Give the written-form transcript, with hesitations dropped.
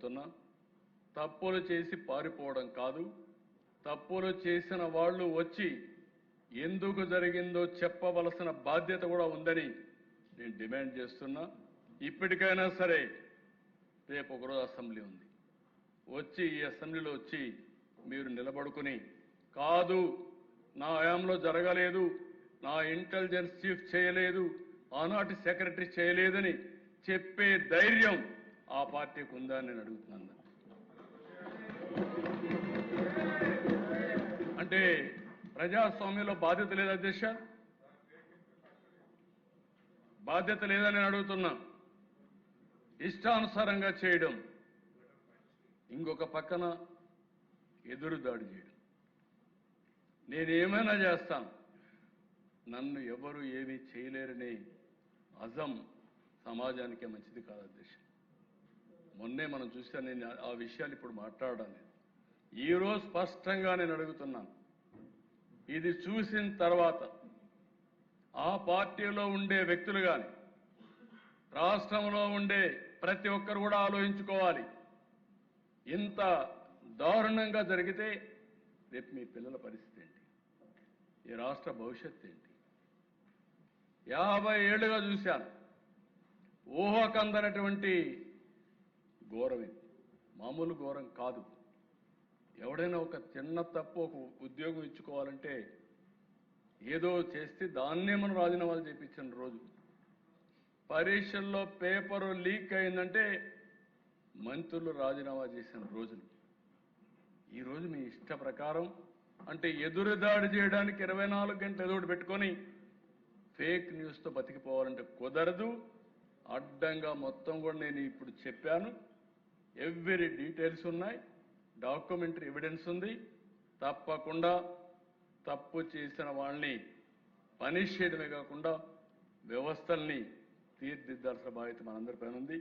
కోరుతున్నా. తప్పులు చేసి పారిపోవడం కాదు, తప్పులు చేసిన వాళ్ళు వచ్చి ఎందుకు జరిగిందో చెప్పవలసిన బాధ్యత కూడా ఉందని నేను డిమాండ్ చేస్తున్నా. ఇప్పటికైనా సరే రేపు ఒకరోజు అసెంబ్లీ ఉంది, వచ్చి ఈ అసెంబ్లీలో వచ్చి మీరు నిలబడుకుని కాదు నా హయాంలో జరగలేదు, నా ఇంటెలిజెన్స్ చీఫ్ చేయలేదు, ఆనాటి సెక్రటరీ చేయలేదని చెప్పే ధైర్యం ఆ పార్టీకి ఉందా అని నేను అడుగుతున్నాను. అంటే ప్రజాస్వామ్యంలో బాధ్యత లేదా అధ్యక్ష? బాధ్యత లేదని నేను అడుగుతున్నా. ఇష్టానుసారంగా చేయడం, ఇంకొక పక్కన ఎదురుదాడి చేయడం. నేనేమైనా చేస్తాను, నన్ను ఎవరు ఏమీ చేయలేరనే అజం సమాజానికే మంచిది కాదు అధ్యక్ష. మొన్నే మనం చూసాను, నేను ఆ విషయాలు ఇప్పుడు మాట్లాడడం లేదు. ఈరోజు స్పష్టంగా నేను అడుగుతున్నాను, ఇది చూసిన తర్వాత ఆ పార్టీలో ఉండే వ్యక్తులు కానీ రాష్ట్రంలో ఉండే ప్రతి ఒక్కరు కూడా ఆలోచించుకోవాలి. ఇంత దారుణంగా జరిగితే రేపు మీ పిల్లల పరిస్థితి ఏంటి, ఈ రాష్ట్ర భవిష్యత్తు ఏంటి? 50 ఏళ్లుగా చూశాను, ఊహకందనటువంటి ఘోరం ఇది, మామూలు ఘోరం కాదు. ఎవడైనా ఒక చిన్న తప్పు ఒక ఉద్యోగం ఇచ్చుకోవాలంటే ఏదో చేస్తే దాన్నే మనం రాజీనామాలు చేయించిన రోజు, పరీక్షల్లో పేపరు లీక్ అయిందంటే మంత్రులు రాజీనామా చేసిన రోజులు. ఈరోజు మీ ఇష్ట ప్రకారం అంటే ఎదురుదాడి చేయడానికి 24 గంటలు ఎదురు పెట్టుకొని ఫేక్ న్యూస్తో బతికిపోవాలంటే కుదరదు. అడ్డంగా మొత్తం కూడా నేను ఇప్పుడు చెప్పాను, ఎవ్రీ డీటెయిల్స్ ఉన్నాయి, డాక్యుమెంటరీ ఎవిడెన్స్ ఉంది. తప్పకుండా తప్పు చేసిన వాళ్ళని పనిష్ చేయడమే కాకుండా వ్యవస్థల్ని తీర్చిదిద్దాల్సిన బాధ్యత మనందరిపైన ఉంది.